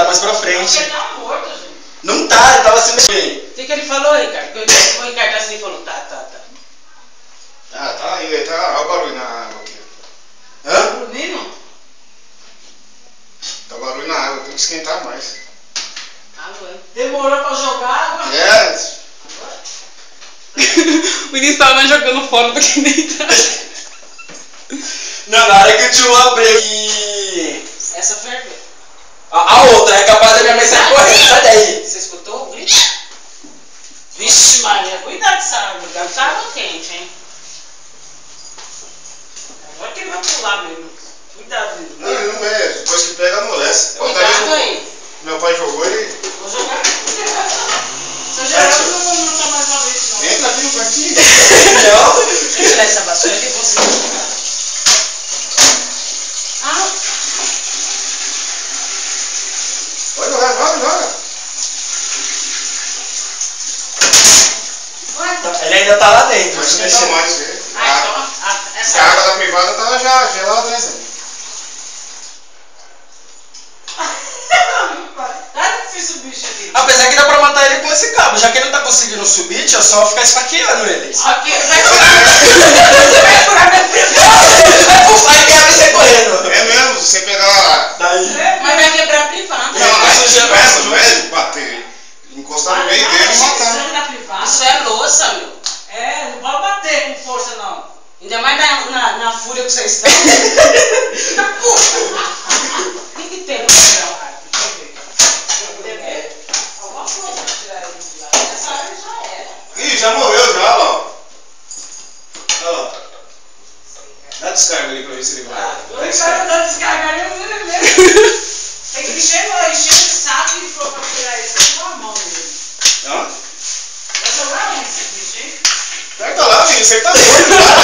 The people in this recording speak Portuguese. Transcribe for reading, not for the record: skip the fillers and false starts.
mais pra frente. Ele tá morto, gente. Não tá, ele tava se mexendo. O que ele falou, Ricardo? Que o Ricardo assim e falou, tá. Ah, tá aí, tá. Olha o barulho na água aqui. Hã? Bruninho? Tá barulho na água, tem que esquentar mais. Água, hein? Demorou pra jogar água? É. O menino tava mais jogando fora do que dentro. Não, na hora que o tio abriu e... Essa ferveu. A outra, é capaz da minha mãe sair correndo, sai daí. Você escutou o grito? Vixe Maria, cuidado dessa água. Tá água quente, hein? Agora que ele vai pular mesmo. Cuidado, mesmo. Não, ele não é. Depois que pega, amolece. Cuidado aí. Meu pai jogou ele. Vou jogar. Seu Geraldo não vou montar mais uma vez, não. Entra aqui no cantinho. Não? Deixa eu tirar essa vassoura aqui e vou jogar. Ah, Pode jogar, joga. Ele ainda tá lá dentro, Mas se não mexer. mais, velho. então, A essa água da privada tava já gelada, né, Zé? Tá difícil o bicho aqui. Apesar que dá pra matar ele com esse cabo, já que ele não tá conseguindo subir, tinha só ficar esfaqueando ele. Aqui, vai furar meu privado. Aí quebra e sai correndo. É mesmo, você pegar lá. Daí. Mas vai quebrar a privada. Não, mas suja- não é bater. Encostar no meio dele e matar. Isso é louça, meu. É, não pode bater com força, não. Ainda mais na fúria que vocês estão. O que tem no meu ar? Deixa eu ver. Alguma coisa pra tirar ele de lá. Essa área já era. Ih, já morreu já, ó. Olha lá. Dá descarga ali pra ver se ele vai. O cara tá descarregando ele mesmo. Tem que encher de saco e for pra tirar isso com a mão mesmo. Ó. Vai jogar onde esse bicho, hein? Pega lá, menino, você tá doido, para.